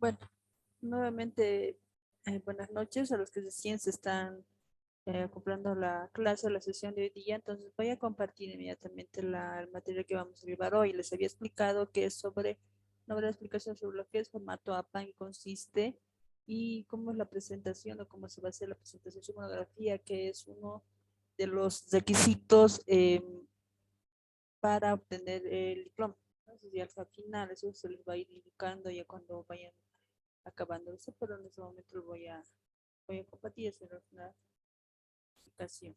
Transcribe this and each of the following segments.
Bueno, nuevamente, buenas noches a los que recién se están comprando la clase, la sesión de hoy día. Entonces voy a compartir inmediatamente el material que vamos a llevar hoy. Les había explicado que es sobre una breve explicación sobre lo que es formato APA, en qué consiste y cómo es la presentación o cómo se va a hacer la presentación de su monografía, que es uno de los requisitos para obtener el diploma. Entonces, ya al final eso se les va a ir indicando ya cuando vayan acabando eso, pero en este momento lo voy a compartir, hacer una explicación.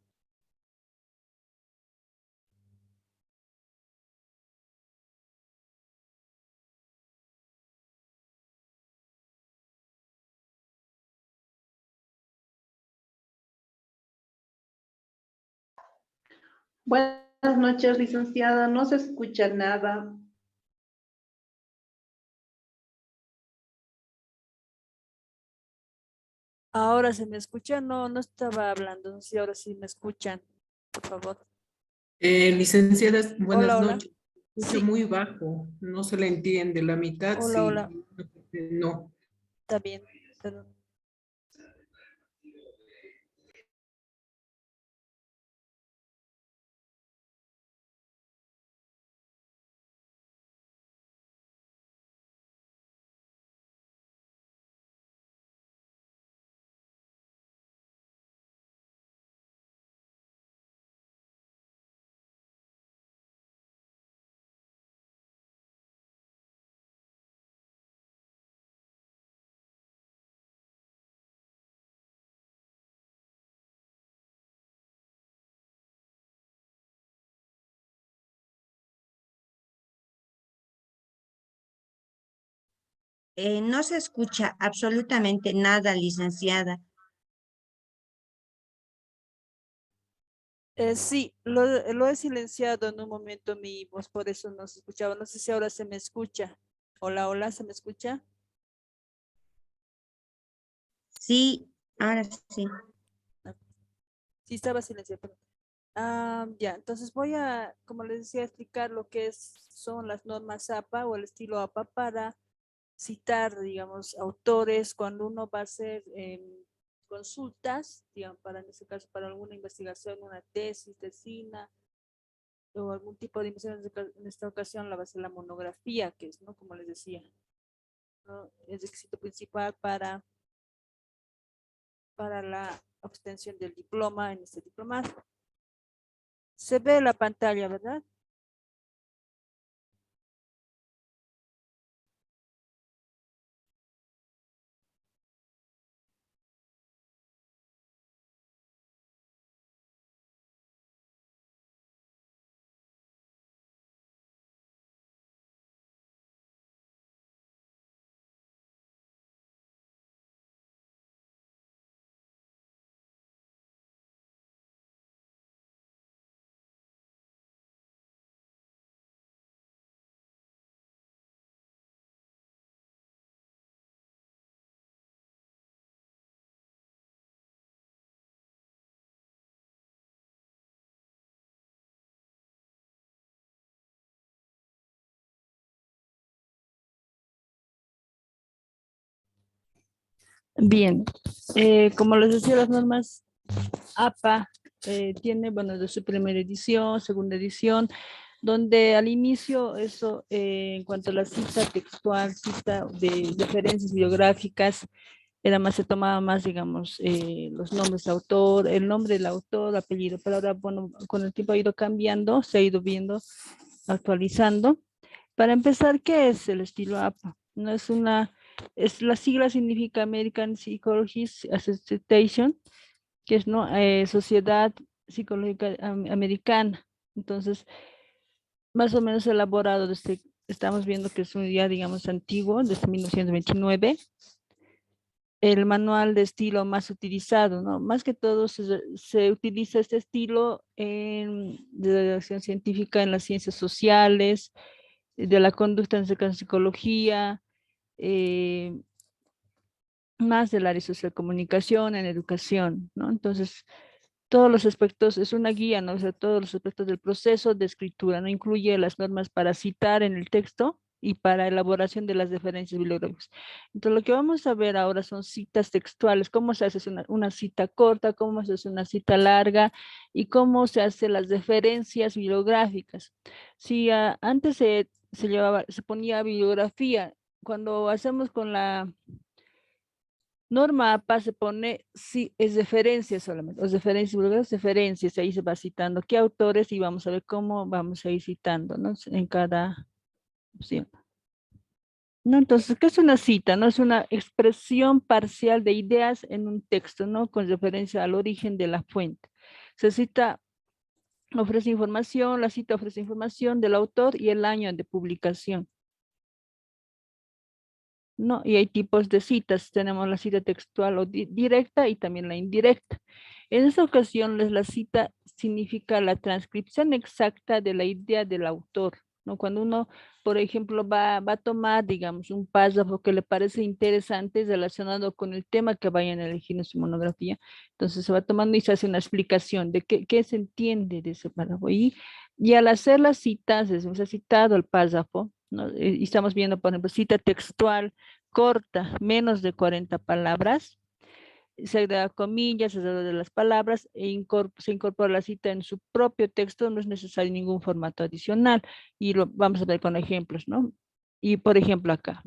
Buenas noches, licenciada. No se escucha nada. Ahora se me escucha, no, no estaba hablando, no sé si ahora sí me escuchan, por favor. Licenciadas, Hola, buenas hola. noches. Escucha Sí, muy bajo, no se le entiende. La mitad hola, sí, hola. no. Está bien, perdón. No se escucha absolutamente nada, licenciada. Sí, lo he silenciado en un momento mi voz, por eso no se escuchaba. No sé si ahora se me escucha. Hola, hola, ¿se me escucha? Sí, ahora sí. No, sí, estaba silenciado. Perdón. Ya, entonces como les decía, explicar lo que son las normas APA o el estilo APA para citar, digamos, autores cuando uno va a hacer consultas, digamos, en este caso, para alguna investigación, una tesis, tesina, o algún tipo de investigación. En esta ocasión la va a ser la monografía, que es, ¿no? Como les decía, ¿no? Es requisito principal para la obtención del diploma en este diplomado. Se ve la pantalla, ¿verdad? Bien, como les decía, las normas APA tiene, bueno, de su primera edición, segunda edición, donde al inicio eso, en cuanto a la cita textual, cita de referencias bibliográficas, se tomaba más, digamos, los nombres de autor, el nombre del autor, apellido, pero ahora, bueno, con el tiempo ha ido cambiando, se ha ido viendo, actualizando. Para empezar, ¿qué es el estilo APA? No es la sigla significa American Psychologist Association, que es, ¿no? Sociedad Psicológica Americana. Entonces, más o menos elaborado estamos viendo que es un día, digamos, antiguo, desde 1929, el manual de estilo más utilizado, ¿no? Más que todo se utiliza este estilo de redacción científica en las ciencias sociales, de la conducta en psicología, eh, más del área social comunicación, en educación, ¿no? Entonces, todos los aspectos, es una guía, ¿no? O sea, todos los aspectos del proceso de escritura, ¿no? Incluye las normas para citar en el texto, y para elaboración de las referencias bibliográficas. Entonces, lo que vamos a ver ahora son citas textuales, cómo se hace una cita corta, cómo se hace una cita larga y cómo se hacen las referencias bibliográficas. Si antes se ponía bibliografía, cuando hacemos con la norma APA se pone, sí, es referencia solamente, es referencias, ahí se va citando qué autores y vamos a ver cómo vamos a ir citando, ¿no? En cada opción. ¿No? Entonces, ¿qué es una cita? ¿No? Es una expresión parcial de ideas en un texto, ¿no? Con referencia al origen de la fuente. Se cita, ofrece información, la cita ofrece información del autor y el año de publicación. ¿No? Y hay tipos de citas. Tenemos la cita textual o directa y también la indirecta. En esta ocasión, la cita significa la transcripción exacta de la idea del autor, ¿no? Cuando uno, por ejemplo, va a tomar, digamos, un párrafo que le parece interesante relacionado con el tema que vayan a elegir en su monografía, entonces se va tomando y se hace una explicación de qué se entiende de ese párrafo. Y al hacer las citas, se ha citado el párrafo, ¿no? Y estamos viendo, por ejemplo, cita textual corta, menos de 40 palabras, se agrega comillas alrededor de las palabras se incorpora la cita en su propio texto, no es necesario ningún formato adicional. Y lo vamos a ver con ejemplos, ¿no? Y por ejemplo acá,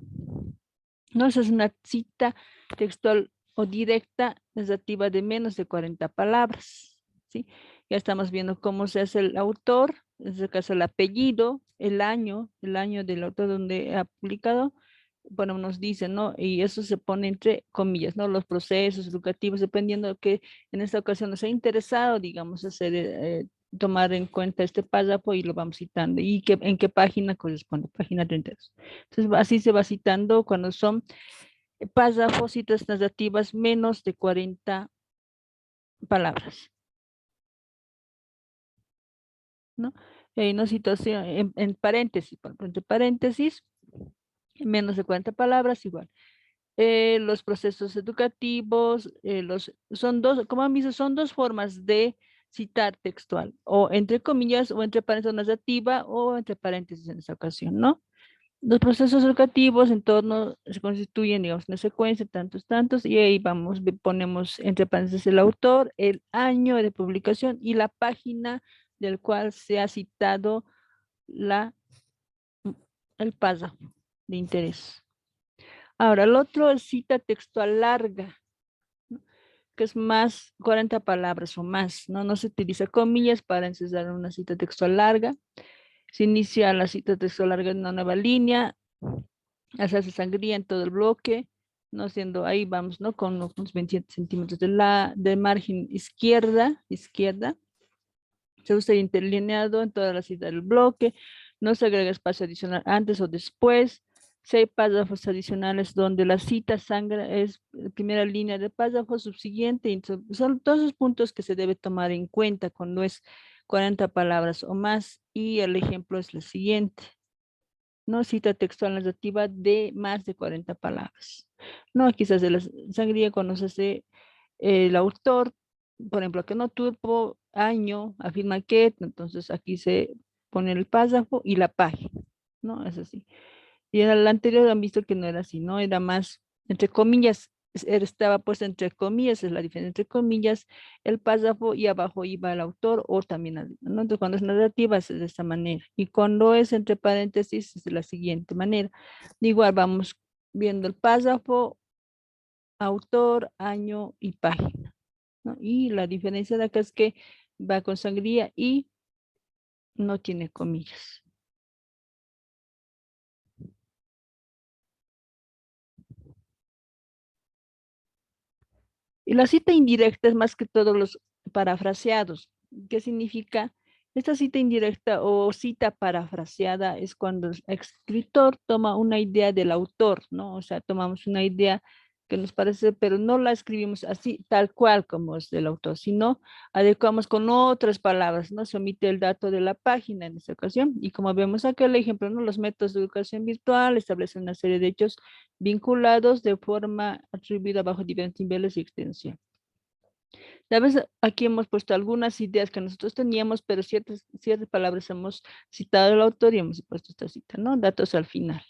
¿no? Esa es una cita textual o directa negativa de menos de 40 palabras, ¿sí? Ya estamos viendo cómo se hace el autor, en este caso el apellido, el año del autor donde ha publicado, bueno, nos dicen, ¿no? Y eso se pone entre comillas, ¿no? Los procesos educativos, dependiendo de que en esta ocasión nos ha interesado, digamos, tomar en cuenta este párrafo y lo vamos citando. ¿Y en qué página corresponde? Página 32. Entonces, así se va citando cuando son párrafos, citas narrativas menos de 40 palabras, ¿no? Una situación en paréntesis, entre paréntesis, menos de 40 palabras, igual. Los procesos educativos, son dos, como han visto, son dos formas de citar textual, o entre comillas, o entre paréntesis narrativa, o entre paréntesis en esta ocasión, ¿no? Los procesos educativos en torno se constituyen, digamos, una secuencia, tantos, y ahí vamos, ponemos entre paréntesis el autor, el año de publicación y la página del cual se ha citado el párrafo de interés. Ahora, el otro es cita textual larga, ¿no? Que es más 40 palabras o más, ¿no? No se utiliza comillas para encerrar una cita textual larga. Se inicia la cita textual larga en una nueva línea, hace sangría en todo el bloque, ¿no? Siendo ahí vamos, ¿no? Con unos 27 centímetros de margen izquierda. Se usa interlineado en toda la cita del bloque, no se agrega espacio adicional antes o después. Si hay párrafos adicionales donde la cita sangra es la primera línea de párrafo subsiguiente, son todos los puntos que se debe tomar en cuenta cuando es 40 palabras o más, y el ejemplo es el siguiente. No cita textual narrativa de más de 40 palabras. No, quizás de la sangría cuando se hace el autor, por ejemplo, que no tuvo año, afirma que, entonces aquí se pone el párrafo y la página, ¿no? Es así. Y en el anterior han visto que no era así, ¿no? Era más, entre comillas, estaba puesto entre comillas, es la diferencia entre comillas, el párrafo y abajo iba el autor o también, ¿no? Entonces, cuando es narrativa es de esta manera. Y cuando es entre paréntesis es de la siguiente manera. Igual vamos viendo el párrafo, autor, año y página, ¿no? Y la diferencia de acá es que va con sangría y no tiene comillas. Y la cita indirecta es más que todos los parafraseados. ¿Qué significa? Esta cita indirecta o cita parafraseada es cuando el escritor toma una idea del autor, ¿no? O sea, tomamos una idea que nos parece, pero no la escribimos así, tal cual como es del autor, sino adecuamos con otras palabras, ¿no? Se omite el dato de la página en esta ocasión. Y como vemos acá el ejemplo, ¿no? Los métodos de educación virtual establecen una serie de hechos vinculados de forma atribuida bajo diferentes niveles y extensión. A veces aquí hemos puesto algunas ideas que nosotros teníamos, pero ciertas palabras hemos citado al autor y hemos puesto esta cita, ¿no? Datos al final.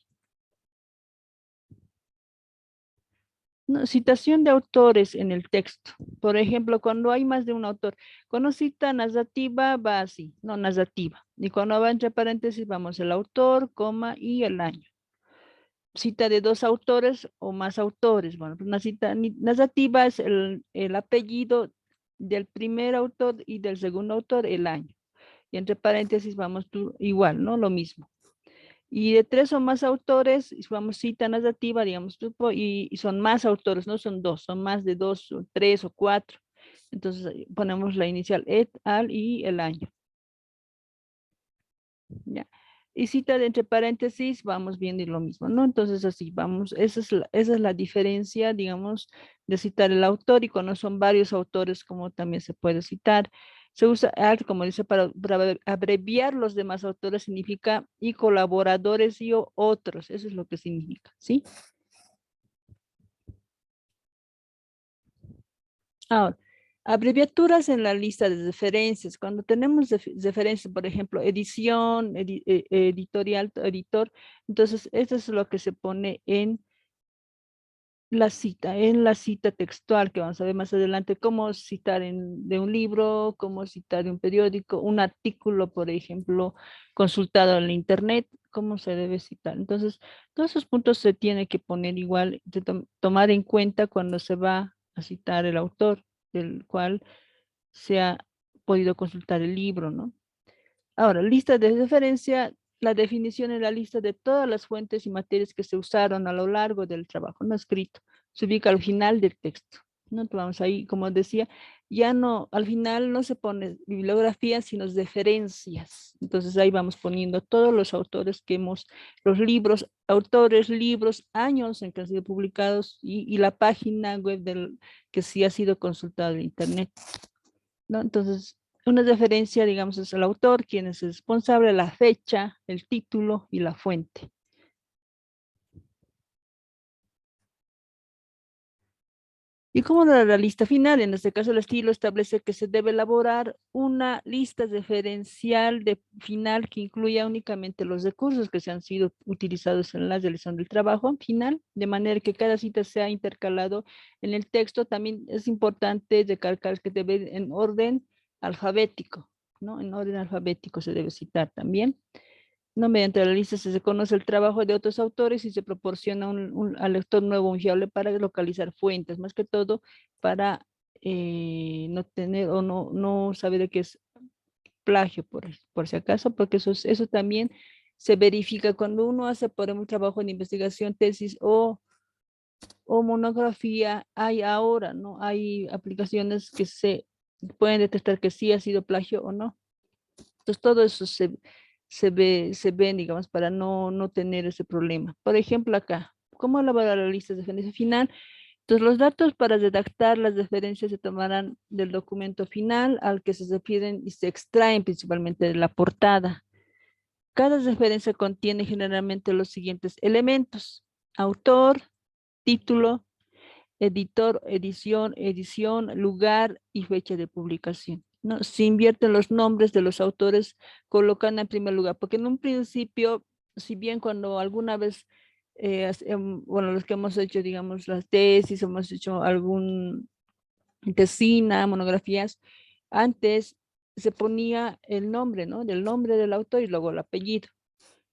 No, citación de autores en el texto. Por ejemplo, cuando hay más de un autor, cuando cita narrativa va así, no narrativa. Y cuando va entre paréntesis vamos el autor, coma y el año. Cita de dos autores o más autores. Bueno, pues una cita narrativa es el apellido del primer autor y del segundo autor, el año. Y entre paréntesis vamos igual, ¿no? Lo mismo. Y de tres o más autores, vamos cita narrativa, digamos, grupo, y son más autores, no son dos, son más de dos, o tres o cuatro. Entonces ponemos la inicial et al y el año. ¿Ya? Y cita de entre paréntesis, vamos viendo lo mismo, ¿no? Entonces así, vamos, esa es la diferencia, digamos, de citar el autor y cuando son varios autores, como también se puede citar. Se usa ART, como dice, para abreviar los demás autores, significa y colaboradores y otros, eso es lo que significa, ¿sí? Ahora, abreviaturas en la lista de referencias. Cuando tenemos referencias, por ejemplo, edición, editorial, editor, entonces eso es lo que se pone en la cita textual, que vamos a ver más adelante, cómo citar de un libro, cómo citar de un periódico, un artículo, por ejemplo, consultado en la internet, cómo se debe citar. Entonces, todos esos puntos se tiene que poner igual, tomar en cuenta cuando se va a citar el autor, del cual se ha podido consultar el libro, ¿no? Ahora, lista de referencia, la definición en la lista de todas las fuentes y materias que se usaron a lo largo del trabajo, no escrito, se ubica al final del texto, ¿no? Vamos ahí, como decía, ya no, al final no se pone bibliografía, sino referencias. Entonces ahí vamos poniendo todos los autores que los libros, autores, libros, años en que han sido publicados y la página web que sí ha sido consultado en internet, ¿no? Entonces, una referencia, digamos, es el autor, quien es el responsable, la fecha, el título y la fuente. ¿Y cómo da la lista final? En este caso, el estilo establece que se debe elaborar una lista referencial final que incluya únicamente los recursos que se han sido utilizados en la realización del trabajo final, de manera que cada cita sea intercalado en el texto. También es importante recalcar que debe ir en orden alfabético, ¿no? En orden alfabético se debe citar también. No, mediante la lista se conoce el trabajo de otros autores y se proporciona al lector nuevo un fiable para localizar fuentes, más que todo para no tener o no saber de qué es plagio, por si acaso, porque eso también se verifica cuando uno hace, por ejemplo, un trabajo de investigación, tesis o monografía. Hay ahora, ¿no? Hay aplicaciones que se pueden detectar que sí ha sido plagio o no. Entonces, todo eso se ven, digamos, para no tener ese problema. Por ejemplo, acá, ¿cómo elaborar la lista de referencia final? Entonces, los datos para redactar las referencias se tomarán del documento final al que se refieren y se extraen principalmente de la portada. Cada referencia contiene generalmente los siguientes elementos: autor, título, editor, edición, lugar y fecha de publicación, ¿no? Se invierten los nombres de los autores, colocan en primer lugar, porque en un principio, si bien cuando alguna vez, bueno, los que hemos hecho, digamos, las tesis, hemos hecho algún tesina, monografías, antes se ponía el nombre, ¿no? Del nombre del autor y luego el apellido.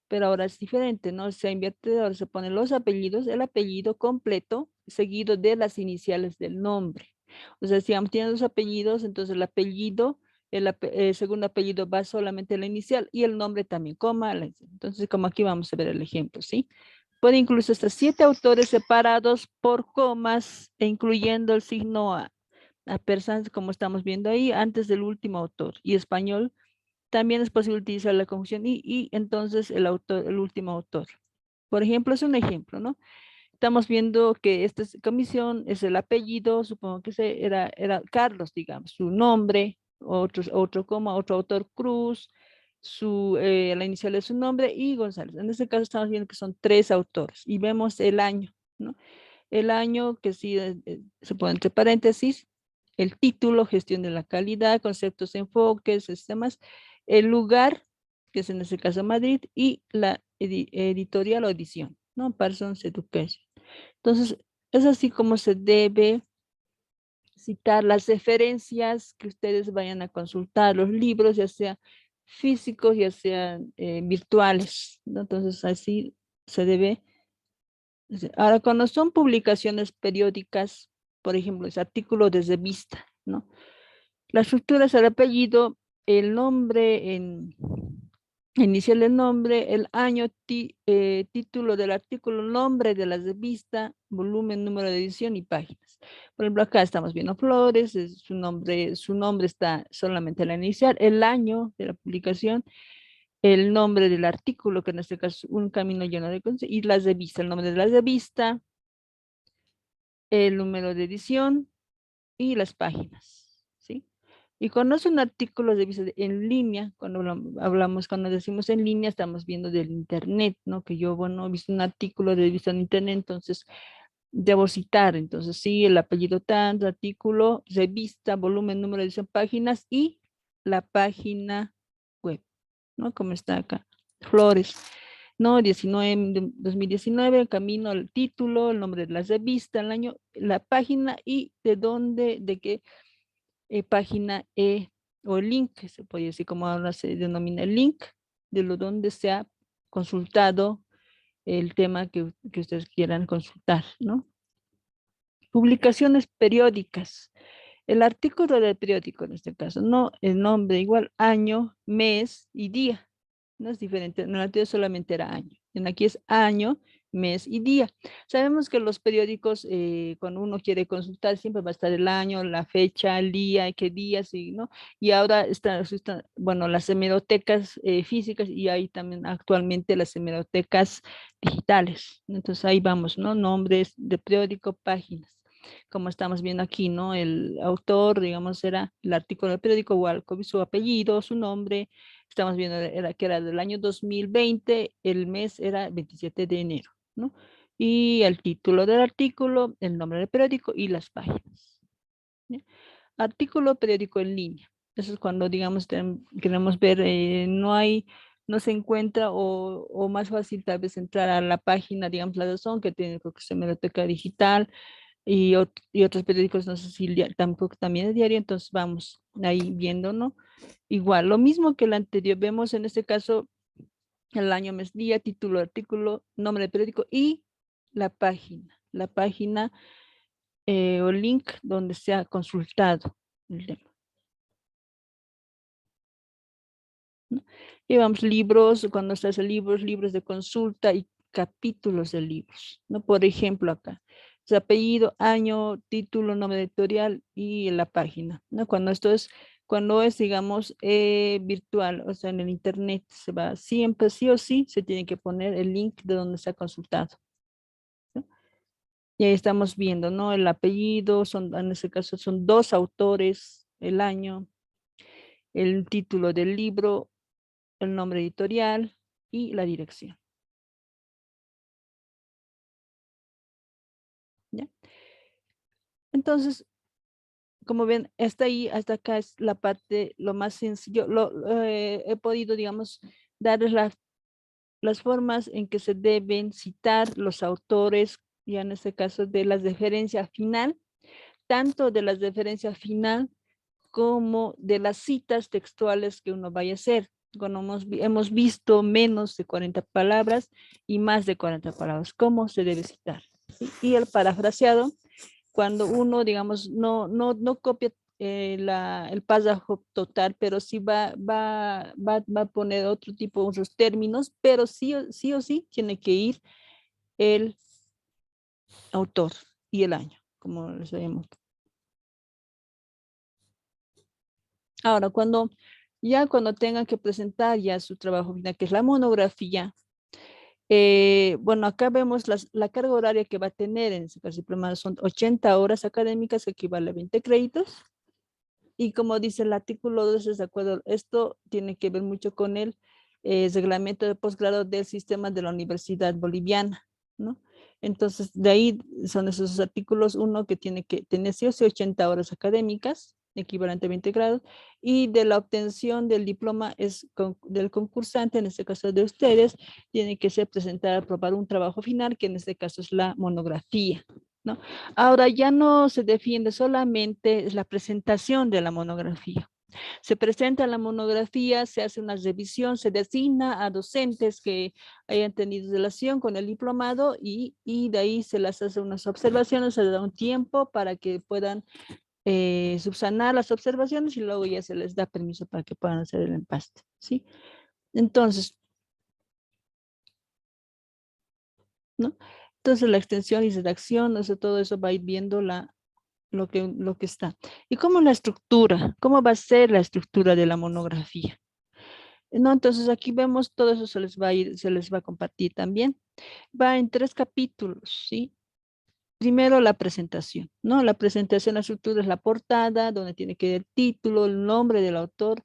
Pero ahora es diferente, ¿no? Se invierte, ahora se ponen los apellidos, el apellido completo, seguido de las iniciales del nombre. O sea, si tiene dos apellidos, entonces el apellido, el segundo apellido va solamente a la inicial y el nombre también, coma. Entonces, como aquí vamos a ver el ejemplo, ¿sí? Puede incluso hasta 7 autores separados por comas e incluyendo el signo a personas, como estamos viendo ahí, antes del último autor. Y español, también es posible utilizar la conjunción y entonces el último autor. Por ejemplo, es un ejemplo, ¿no? Estamos viendo que esta comisión es el apellido, supongo que era Carlos, digamos, su nombre, otro coma, otro autor Cruz, la inicial de su nombre y González. En este caso estamos viendo que son 3 autores y vemos el año, ¿no? El año que sí se pone entre paréntesis, el título, gestión de la calidad, conceptos, enfoques, sistemas, el lugar, que es en este caso Madrid, y la editorial o edición, ¿no? Parsons Education. Entonces, es así como se debe citar las referencias que ustedes vayan a consultar, los libros, ya sea físicos, ya sean virtuales, ¿no? Entonces, así se debe. Ahora, cuando son publicaciones periódicas, por ejemplo, es artículo de revista, ¿no? La estructura es el apellido, el nombre inicial del nombre, el año, título del artículo, nombre de la revista, volumen, número de edición y páginas. Por ejemplo, acá estamos viendo Flores, su nombre está solamente en la inicial, el año de la publicación, el nombre del artículo, que en este caso es Un camino lleno de conceptos, y la revista, el nombre de la revista, el número de edición y las páginas, ¿sí? Y cuando es un artículo de vista en línea, cuando hablamos, cuando decimos en línea, estamos viendo del internet, ¿no? Que yo, bueno, he visto un artículo de vista en internet, entonces debo citar, entonces sí, el apellido tanto, artículo, revista, volumen, número de edición, páginas y la página web, ¿no? Como está acá, Flores, ¿no? 2019, camino al título, el nombre de la revista, el año, la página y de dónde, de qué página o el link, que se puede decir como ahora se denomina el link, de lo donde se ha consultado el tema que ustedes quieran consultar, ¿no? Publicaciones periódicas. El artículo del periódico en este caso, no el nombre, igual año, mes y día. No es diferente, en el anterior solamente era año. En aquí es año, mes y día. Sabemos que los periódicos, cuando uno quiere consultar, siempre va a estar el año, la fecha, el día, qué día, sí, ¿no? Y ahora están, bueno, las hemerotecas físicas y hay también actualmente las hemerotecas digitales. Entonces ahí vamos, ¿no? Nombres de periódico, páginas. Como estamos viendo aquí, ¿no? El autor, digamos, era el artículo del periódico Walcott, su apellido, su nombre. Estamos viendo que era del año 2020, el mes era 27 de enero, ¿no? Y el título del artículo, el nombre del periódico y las páginas. ¿Ya? Artículo periódico en línea. Eso es cuando, digamos, queremos ver, no se encuentra o más fácil tal vez entrar a la página, digamos, la razón que tiene, creo que es hemeroteca digital, y otros periódicos, no sé si tampoco también es diario, entonces vamos ahí viendo, ¿no? Igual, lo mismo que el anterior, vemos en este caso el año, mes, día, título, artículo, nombre del periódico y la página o link donde se ha consultado el tema, ¿no? Y vamos, libros, cuando se hace libros de consulta y capítulos de libros, ¿no? Por ejemplo, acá, su apellido, año, título, nombre editorial y la página, ¿no? Cuando es, digamos, virtual, o sea, en el internet, se va siempre, sí o sí, se tiene que poner el link de donde se ha consultado, ¿no? Y ahí estamos viendo, ¿no? El apellido, en ese caso son 2 autores, el año, el título del libro, el nombre editorial y la dirección. ¿Ya? Entonces, como ven, hasta ahí, hasta acá es la parte, lo más sencillo. He podido, digamos, darles las formas en que se deben citar los autores, ya en este caso de la referencia final, tanto de la referencia final como de las citas textuales que uno vaya a hacer. Cuando hemos visto menos de 40 palabras y más de 40 palabras, ¿cómo se debe citar? ¿Sí? Y el parafraseado, cuando uno, digamos, no copia el párrafo total, pero sí va a poner otro tipo, otros términos, pero sí o sí tiene que ir el autor y el año, como les sabemos. Ahora, cuando tengan que presentar ya su trabajo final, que es la monografía, bueno, acá vemos la carga horaria que va a tener, en este caso diplomado son 80 horas académicas, que equivale a 20 créditos. Y como dice el artículo 2, de acuerdo, esto tiene que ver mucho con el reglamento de posgrado del sistema de la Universidad Boliviana, ¿no? Entonces, de ahí son esos artículos, uno que tiene que tener sí o sí 80 horas académicas, equivalente a 20 grados, y de la obtención del diploma es del concursante, en este caso de ustedes, tiene que ser presentar, aprobar un trabajo final, que en este caso es la monografía, ¿no? Ahora ya no se defiende solamente la presentación de la monografía. Se presenta la monografía, se hace una revisión, se designa a docentes que hayan tenido relación con el diplomado y de ahí se les hace unas observaciones, se les da un tiempo para que puedan subsanar las observaciones y luego ya se les da permiso para que puedan hacer el empaste, ¿sí? Entonces, ¿no? Entonces la extensión y redacción, o sea, todo eso va a ir viendo lo que está. ¿Y cómo la estructura? ¿Cómo va a ser la estructura de la monografía? No, entonces aquí vemos todo eso se les va a ir, se les va a compartir también. Va en 3 capítulos, ¿sí? Primero la presentación, ¿no? La presentación, la estructura es la portada, donde tiene que ir el título, el nombre del autor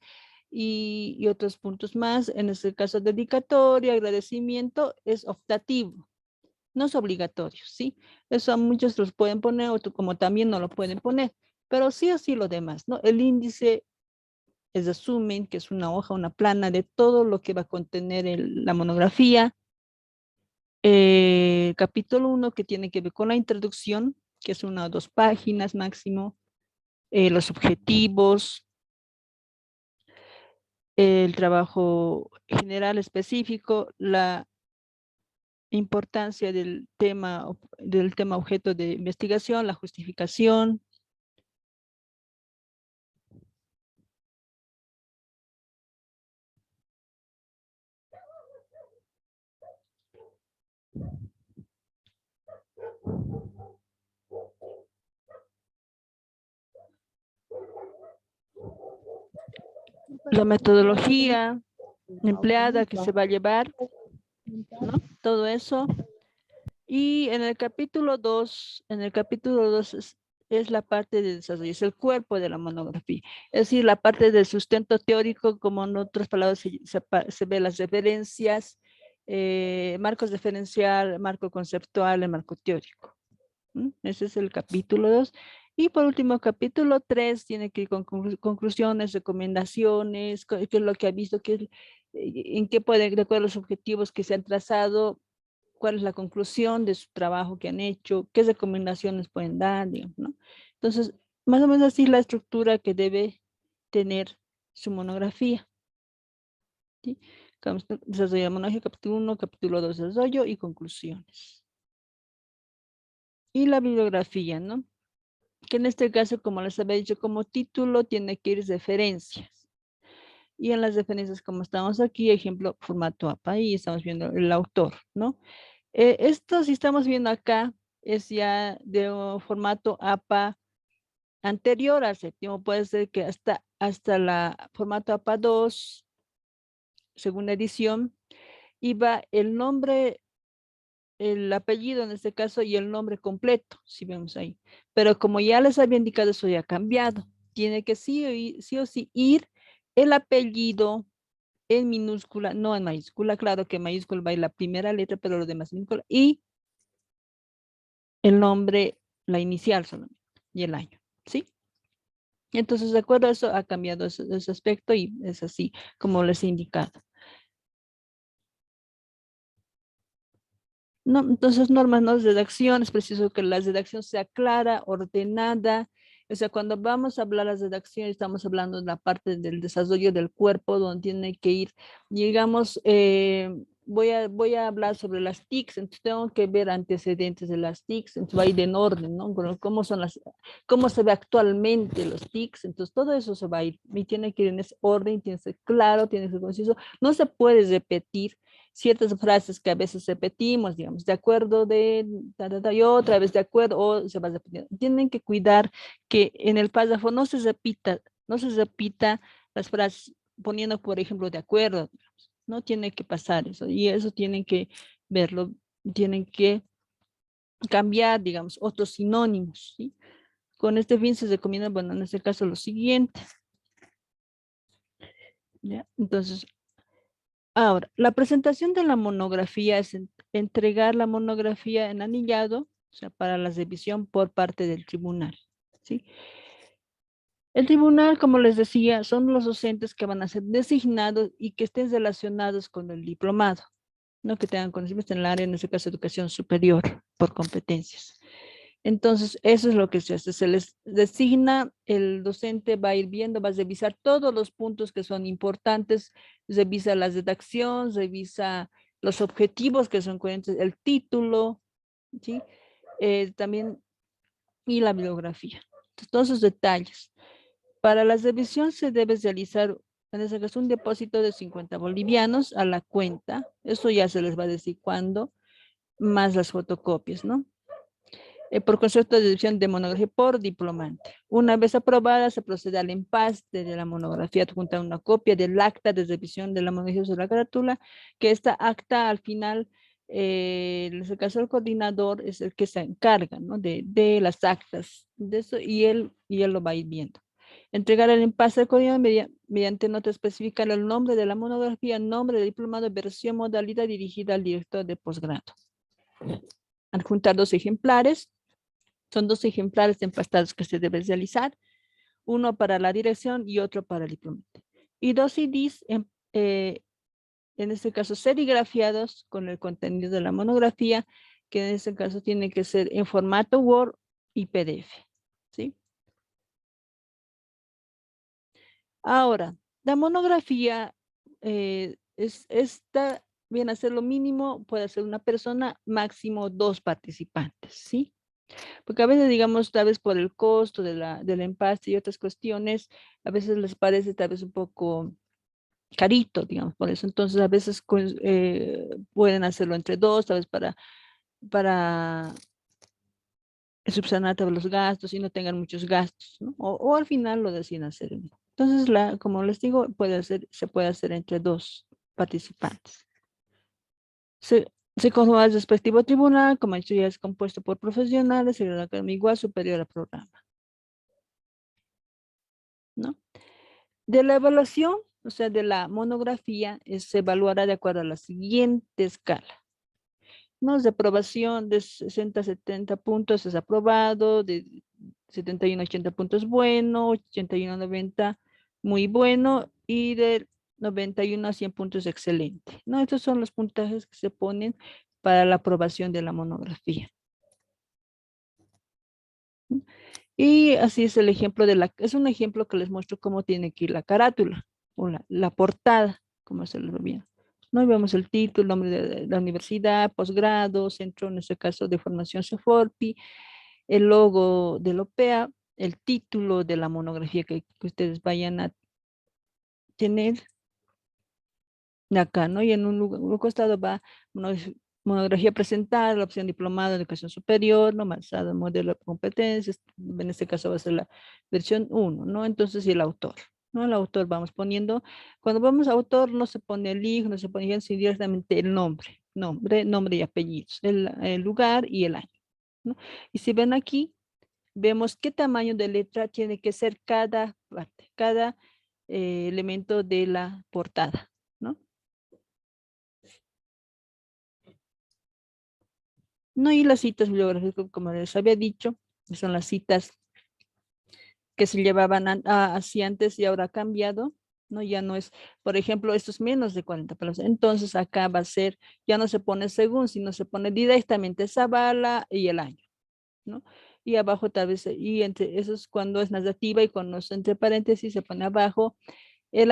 y otros puntos más. En este caso, dedicatoria, agradecimiento, es optativo, no es obligatorio, ¿sí? Eso a muchos los pueden poner, otros como también no lo pueden poner, pero sí o sí lo demás, ¿no? El índice es resumen, que es una hoja, una plana de todo lo que va a contener la monografía. Capítulo 1 que tiene que ver con la introducción, que es 1 o 2 páginas máximo, los objetivos, el trabajo general específico, la importancia del tema objeto de investigación, la justificación. La metodología empleada que se va a llevar, ¿no? Todo eso. Y en el capítulo 2, es la parte de desarrollo, es el cuerpo de la monografía. Es decir, la parte del sustento teórico, como en otras palabras se ve las referencias, marcos referencial, marco conceptual, el marco teórico. Ese es el capítulo 2. Y por último, capítulo 3 tiene que ir con conclusiones, recomendaciones, qué es lo que ha visto, en qué puede, de acuerdo a los objetivos que se han trazado, cuál es la conclusión de su trabajo que han hecho, qué recomendaciones pueden dar, digamos, ¿no? Entonces, más o menos así la estructura que debe tener su monografía, ¿sí? Desarrollo de monografía, capítulo 1, capítulo 2, desarrollo y conclusiones. Y la bibliografía, ¿no? Que en este caso, como les había dicho, como título tiene que ir referencias. Y en las referencias, como estamos aquí, ejemplo, formato APA, y estamos viendo el autor, ¿no? Esto, si estamos viendo acá, es ya de un formato APA anterior al séptimo. Puede ser que hasta la formato APA 2, segunda edición, iba el nombre, el apellido en este caso y el nombre completo, si vemos ahí. Pero como ya les había indicado, eso ya ha cambiado. Tiene que sí o sí ir el apellido en minúscula, no en mayúscula. Claro que en mayúscula va a ir la primera letra, pero lo demás en minúscula. Y el nombre, la inicial solamente, y el año, ¿sí? Entonces, de acuerdo a eso, ha cambiado ese aspecto y es así como les he indicado. No, entonces, normas, ¿no? Redacción, es preciso que la redacción sea clara, ordenada. O sea, cuando vamos a hablar de redacción, estamos hablando de la parte del desarrollo del cuerpo, donde tiene que ir, digamos, voy a hablar sobre las TICs, entonces tengo que ver antecedentes de las TICs, entonces va a ir en orden, ¿no? Cómo se ve actualmente los TICs, entonces todo eso se va a ir, y tiene que ir en ese orden, tiene que ser claro, tiene que ser conciso, no se puede repetir ciertas frases que a veces repetimos, digamos, de acuerdo y otra vez de acuerdo, o se va repitiendo. Tienen que cuidar que en el párrafo no se repita las frases poniendo, por ejemplo, de acuerdo, digamos. No tiene que pasar eso, y eso tienen que verlo, tienen que cambiar, digamos, otros sinónimos, ¿sí? Con este fin se recomienda, bueno, en este caso lo siguiente. ¿Ya? Entonces, Ahora, la presentación de la monografía es entregar la monografía en anillado, o sea, para la revisión por parte del tribunal, ¿sí? El tribunal, como les decía, son los docentes que van a ser designados y que estén relacionados con el diplomado, no que tengan conocimientos en el área, en este caso, educación superior, por competencias. Entonces, eso es lo que se hace. Se les designa, el docente va a ir viendo, va a revisar todos los puntos que son importantes, revisa la redacción, revisa los objetivos que son coherentes, el título, ¿sí? También, y la bibliografía. Entonces, todos esos detalles. Para la revisión se debe realizar, en este caso, un depósito de 50 bolivianos a la cuenta. Eso ya se les va a decir cuándo, más las fotocopias, ¿no? Por concepto de edición de monografía por diplomante. Una vez aprobada, se procede al empaste de la monografía, adjunta una copia del acta de revisión de la monografía sobre la carátula, que esta acta al final, en este caso el coordinador es el que se encarga, ¿no? de las actas de eso, y él lo va a ir viendo. Entregar el empaste al coordinador mediante nota específica el nombre de la monografía, nombre del diplomado, versión, modalidad dirigida al director de posgrado. Adjuntar 2 ejemplares. Son 2 ejemplares de empastados que se deben realizar, uno para la dirección y otro para el diplomante. Y 2 CDs, en este caso serigrafiados con el contenido de la monografía, que en este caso tiene que ser en formato Word y PDF, ¿sí? Ahora, la monografía, esta viene a ser lo mínimo, puede ser una persona, máximo 2 participantes, ¿sí? Porque a veces, digamos, tal vez por el costo del empaste y otras cuestiones, a veces les parece tal vez un poco carito, digamos, por eso. Entonces, a veces pueden hacerlo entre 2, tal vez para subsanar todos los gastos y no tengan muchos gastos, ¿no? O al final lo deciden hacer. Entonces, como les digo, se puede hacer entre 2 participantes. Se conforma el respectivo tribunal, como he dicho, ya es compuesto por profesionales, y la academia igual superior al programa, ¿no? De la evaluación, o sea, de la monografía, se evaluará de acuerdo a la siguiente escala. ¿No? De aprobación de 60 a 70 puntos es aprobado, de 71 a 80 puntos bueno, 81 a 90 muy bueno, y de 91 a 100 puntos excelente, ¿no? Estos son los puntajes que se ponen para la aprobación de la monografía. Y así es el ejemplo es un ejemplo que les muestro cómo tiene que ir la carátula o la portada, como se lo olvida. No, y vemos el título, el nombre de la universidad, posgrado, centro, en este caso de formación CEFORPI, el logo de la OPEA, el título de la monografía que ustedes vayan a tener acá, ¿no? Y en un costado va monografía presentada, la opción diplomado en educación superior, ¿no? Basado en modelo de competencias, en este caso va a ser la versión 1, ¿no? Entonces, y el autor, ¿no? El autor vamos poniendo, cuando vamos a autor no se pone el link, no se pone sino directamente el nombre y apellidos, el lugar y el año, ¿no? Y si ven aquí, vemos qué tamaño de letra tiene que ser cada parte, cada elemento de la portada, ¿no? No, y las citas bibliográficas, como les había dicho, son las citas que se llevaban así antes y ahora ha cambiado, ¿no? Ya no es, por ejemplo, esto es menos de 40 palabras. Entonces acá va a ser, ya no se pone según, sino se pone directamente Zavala y el año, ¿no? Y abajo tal vez, y entre eso es cuando es narrativa y cuando es entre paréntesis se pone abajo el,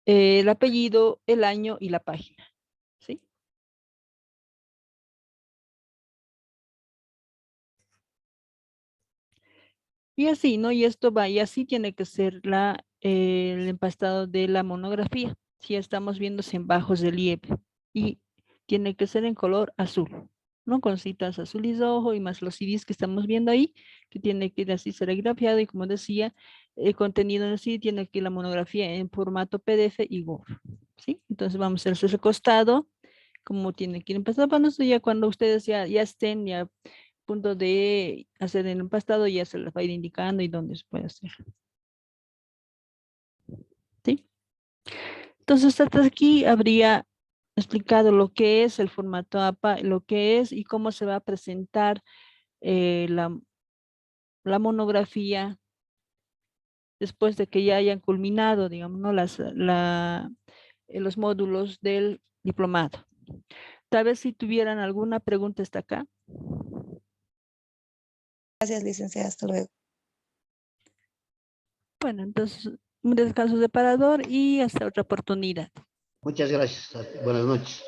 el apellido, el año y la página, ¿sí? Y así, ¿no? Y esto va, y así tiene que ser el empastado de la monografía. Si estamos viéndose en bajos relieve y tiene que ser en color azul, ¿no? Con citas azul y rojo y más los CDs que estamos viendo ahí, que tiene que ir así serigrafiado y como decía, el contenido en sí tiene que ir la monografía en formato PDF y Word, ¿sí? Entonces vamos a hacer ese costado, como tiene que ir empastado. Bueno, eso ya cuando ustedes ya estén, ya punto de hacer el empastado, ya se les va a ir indicando y dónde se puede hacer. ¿Sí? Entonces, hasta aquí habría explicado lo que es el formato APA, lo que es y cómo se va a presentar la monografía después de que ya hayan culminado, digamos, ¿no? Los módulos del diplomado. Tal vez si tuvieran alguna pregunta hasta acá. Gracias, licenciada. Hasta luego. Bueno, entonces, un descanso separador y hasta otra oportunidad. Muchas gracias. Buenas noches.